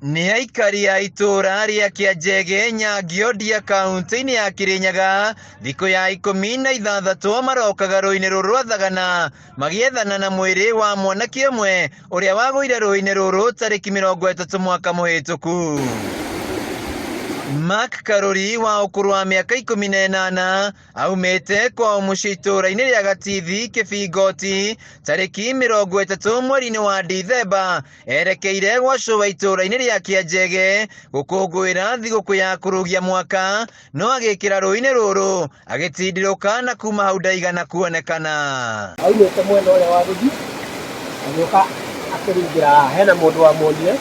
Nĩ aikari a itura rĩa Kĩanjege Nyangĩondia kaunti-inĩ ya Kirinyaga thikũ ya 16 marokaga rũĩ-inĩ rũrũ rwa Thagana magĩethana na mwĩrĩ wa mwanake ũmwe ũrĩa wagũire rũĩ-inĩ rũrũ tarĩki 30 mwaka mũhĩtũku. Mark Karuri wa ũkũrũ wa mĩaka 18 aumĩte kwao mũciĩ itũra-inĩ rĩa Gatithi Kĩbingoti tarĩki 30 mweri-inĩ wa Dithemba erekeire gwacũwa itũra-inĩ rĩa Kĩanjege gũkũngũĩra thigũkũ ya kũrũgia mwaka, no agĩkĩra rũĩ-inĩ rũrũ agĩtindirũka na kuma hau ndaigana kuonekana. Aumĩte mwena ũrĩa wa gũthiĩ agĩũka akĩringĩra hena mũndũ wamuonire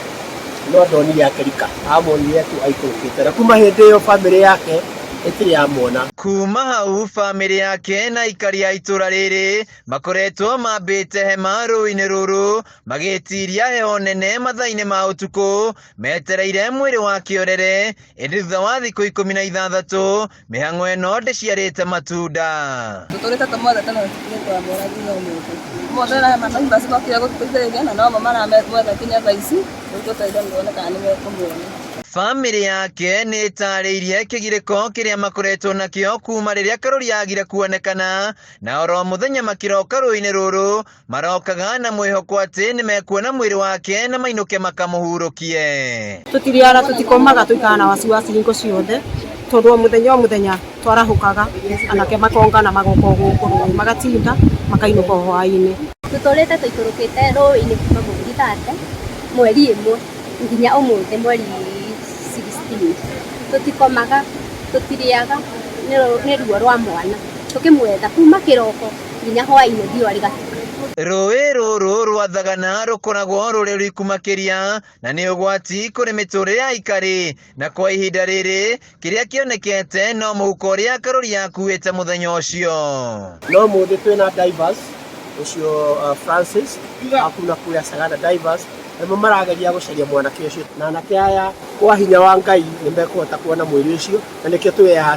no ndonire akĩrika amuonire tu aikũrũkĩte na kuma hĩndĩ ĩyo bamĩrĩ yake ĩtirĩ yamwona. Kuma hau bamĩrĩ yake na aikari a itũra rĩrĩ makoretwo mambĩte hema rũĩ-inĩ rũrũ magĩtiria heho nene mathaa-inĩ ma ũtukũ metereire mwĩrĩ wa kĩorere, ĩndĩ thutha wa thikũ 16 mĩhang'o ĩno ndĩciarĩte matunda. Tũtũrĩte tũmothe tene tũtirĩ twamwona nginya ũmũthĩ. Mothe na hema no basi mokire gũtũteithĩrĩria na no maramwetha kinya thaa ici tũtũteithia nĩguo kana nĩmekũmuona. Bamĩrĩ yake nĩ ĩtarĩirie kĩgirĩko kĩrĩa makoretwo nakĩo kuma rĩrĩa Karuri agire kuonekana, na oro mũthenya makĩroka rũĩ-inĩ rũrũ marokaga na mwĩhoko atĩ nĩmekuona mwĩrĩ wake na mainũke makamũhurũkie. Tũtiriara tũtikomaga tũikara na wasiwasi hingo ciothe tondũ o mũthenya twarahũkaga anake makongana magoka gũkũ rũĩ magatinda makainũka hwaĩ-inĩ. Tũtũrĩte tũikũrũkĩte rũĩ-inĩ kuma mweri 3 mweri 1 nginya ũmũthĩ mweri 16. Tũtikomaga tũtiriaga nĩ ruo rwa mwana tũkĩmwetha kuma kĩroko nginya hwaĩ-inĩ riũa rĩgatuka. Rũĩ rũrũ rwa Thagana rũkoragwo rũrĩ rũiku makĩria na nĩ ũgwati kũrĩ mĩtũrĩre ya aikari, na kwa ihinda rĩrĩ kĩrĩa kĩonekete no mũhuko ũrĩa Karuri yakuĩte mũthenya ũcio. No mũthĩ twĩna divers ũcio Francis akuna kũrĩa Sagana divers nĩmo marageria gũcaria mwanake ũcio, na anake aya kwa hinya wa Ngai nĩmekũhota kuona mwĩrĩ ũcio, na nĩkĩo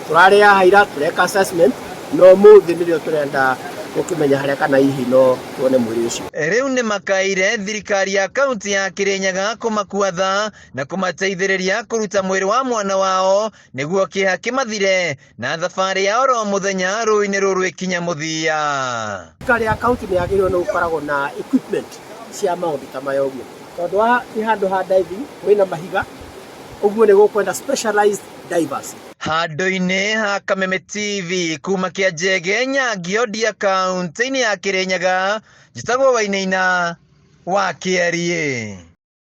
tũrarĩ haha ira tũreka assessment no mũthĩ nĩrĩo tũrenda gũkĩmenya harĩa kana hihi no tuone mwĩrĩ ũcio. Rĩu nĩ makaire thirikari ya kaunti ya Kirinyaga kũmakua tha na kũmateithĩrĩria kũruta mwĩrĩ wa mwana wao nĩguo kĩeha kĩmathire na thabarĩ ya oro mũthenya rũĩ-inĩ rũrũ ĩkinya mũthia. Thirikari ya kaunti nĩ yagĩrĩirwo nĩ gũkoragwo na equipment cia maũndũ ta maya ũguo, tondũ nĩ handũ ha diving wĩna mahiga ũguo nĩ gũkwenda specialized divers. Handũ-inĩ ha Kameme TV kuma Kĩanjege Nyangĩondia kaunti-inĩ ya Kirinyaga, njĩtagwo Wainaina wa Kĩarie.